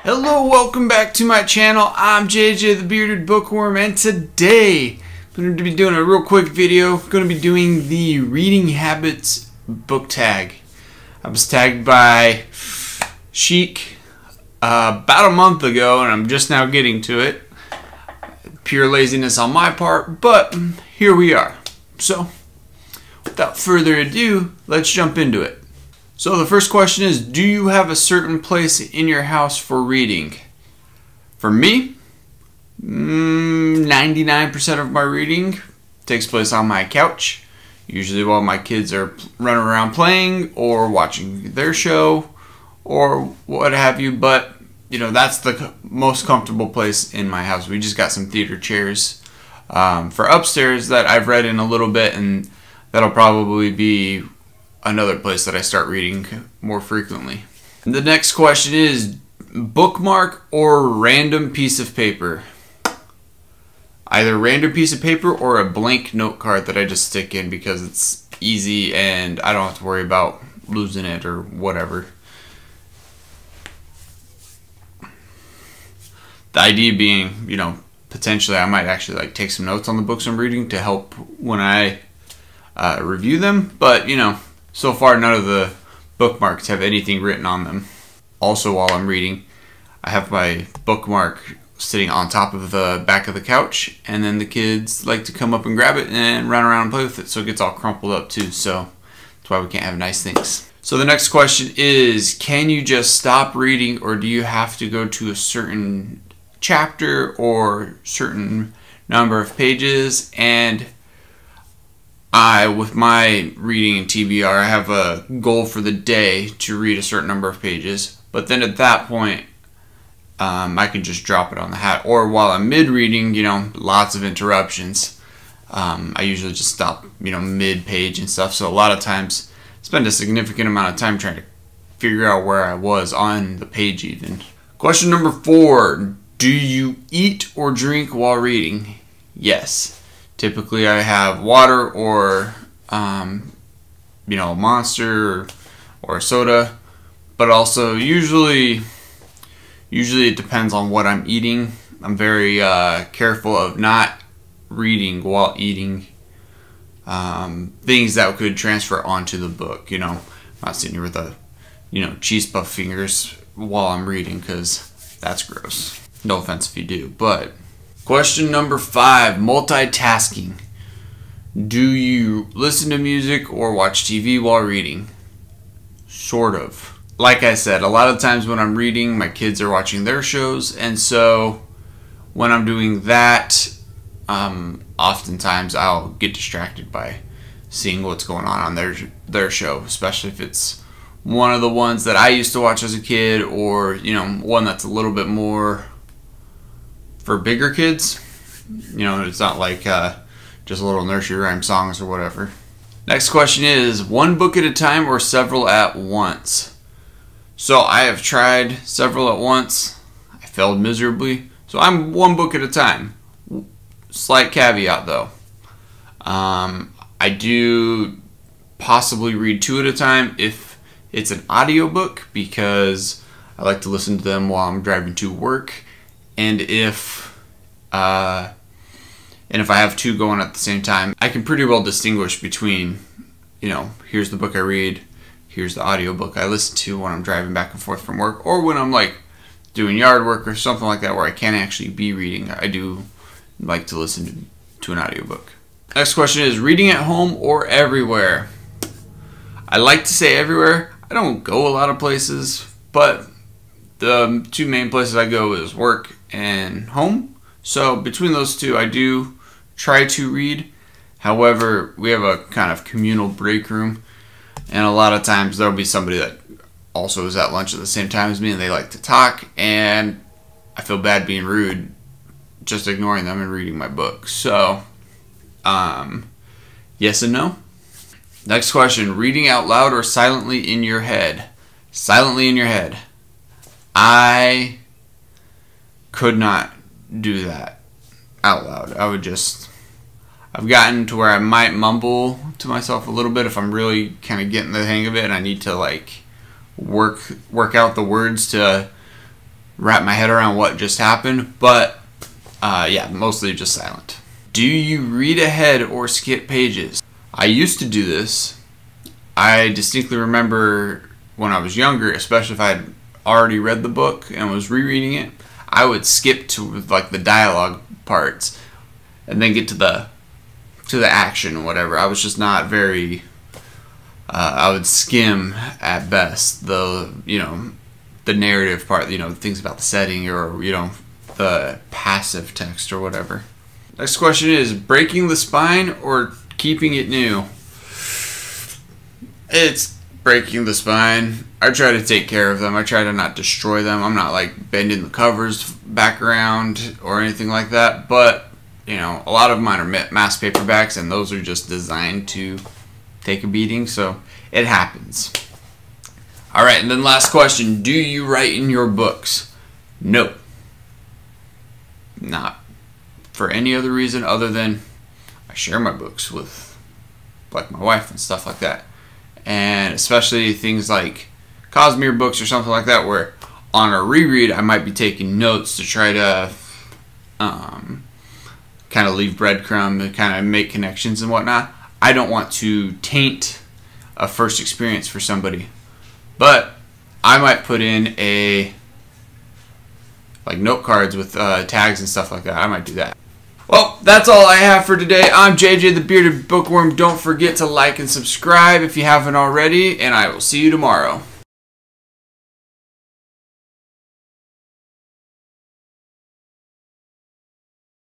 Hello, welcome back to my channel. I'm JJ the Bearded Bookworm, and today I'm going to be doing a real quick video. I'm going to be doing the Reading Habits book tag. I was tagged by Chic about a month ago, and I'm just now getting to it. Pure laziness on my part, but here we are. So, without further ado, let's jump into it. So the first question is, do you have a certain place in your house for reading? For me, 99% of my reading takes place on my couch, usually while my kids are running around playing or watching their show or what have you, but you know, that's the most comfortable place in my house. We just got some theater chairs for upstairs that I've read in a little bit, and that'll probably be another place that I start reading more frequently. And the next question is, bookmark or random piece of paper? Either random piece of paper or a blank note card that I just stick in because it's easy and I don't have to worry about losing it or whatever. The idea being, you know, potentially I might actually like take some notes on the books I'm reading to help when I review them, but you know, so far none of the bookmarks have anything written on them. Also, while I'm reading, I have my bookmark sitting on top of the back of the couch, and then the kids like to come up and grab it and run around and play with it, so it gets all crumpled up too, so that's why we can't have nice things. So the next question is, can you just stop reading, or do you have to go to a certain chapter or certain number of pages? And with my reading in TBR, I have a goal for the day to read a certain number of pages, but then at that point, I can just drop it on the hat. Or while I'm mid-reading, you know, lots of interruptions, I usually just stop, you know, mid-page and stuff, so a lot of times I spend a significant amount of time trying to figure out where I was on the page even. Question number 4, do you eat or drink while reading? Yes. Typically I have water or, you know, a Monster or a soda, but also usually it depends on what I'm eating. I'm very careful of not reading while eating things that could transfer onto the book. You know, I'm not sitting here with a, you know, cheese puff fingers while I'm reading, because that's gross. No offense if you do, but... Question number 5, multitasking. Do you listen to music or watch TV while reading? Sort of. Like I said, a lot of times when I'm reading, my kids are watching their shows, and so when I'm doing that, oftentimes I'll get distracted by seeing what's going on their show, especially if it's one of the ones that I used to watch as a kid, or you know, one that's a little bit more for bigger kids. You know, it's not like just little nursery rhyme songs or whatever. Next question is, one book at a time or several at once? So I have tried several at once. I failed miserably. So I'm one book at a time. Slight caveat though. I do possibly read 2 at a time if it's an audiobook, because I like to listen to them while I'm driving to work. And if I have 2 going at the same time, I can pretty well distinguish between, you know, here's the book I read, here's the audiobook I listen to when I'm driving back and forth from work, or when I'm like doing yard work or something like that where I can't actually be reading. I do like to listen to an audiobook. Next question is, reading at home or everywhere? I like to say everywhere. I don't go a lot of places, but the 2 main places I go is work and home. So between those 2, I do try to read. However, we have a kind of communal break room, and a lot of times there'll be somebody that also is at lunch at the same time as me, and they like to talk, and I feel bad being rude just ignoring them and reading my book. So yes and no. Next question, reading out loud or silently in your head? Silently in your head. I could not do that out loud. I've gotten to where I might mumble to myself a little bit if I'm really kind of getting the hang of it and I need to like work out the words to wrap my head around what just happened, but yeah, mostly just silent. Do you read ahead or skip pages? I used to do this. I distinctly remember when I was younger, especially if I had already read the book and was rereading it, I would skip to like the dialogue parts and then get to the action, whatever. I was just not very I would skim at best the the narrative part, things about the setting, or the passive text or whatever. Next question is breaking the spine or keeping it new? It's breaking the spine. I try to take care of them. I try to not destroy them. I'm not like bending the covers back around or anything like that, but a lot of mine are mass paperbacks, and those are just designed to take a beating, so it happens. Alright, and then last question, do you write in your books? No. Not for any other reason other than I share my books with like my wife and stuff like that. And especially things like Cosmere books or something like that, where on a reread I might be taking notes to try to kind of leave breadcrumbs and kind of make connections and whatnot. I don't want to taint a first experience for somebody, but I might put in like note cards with tags and stuff like that. I might do that. Well, that's all I have for today. I'm JJ the Bearded Bookworm. Don't forget to like and subscribe if you haven't already, and I will see you tomorrow.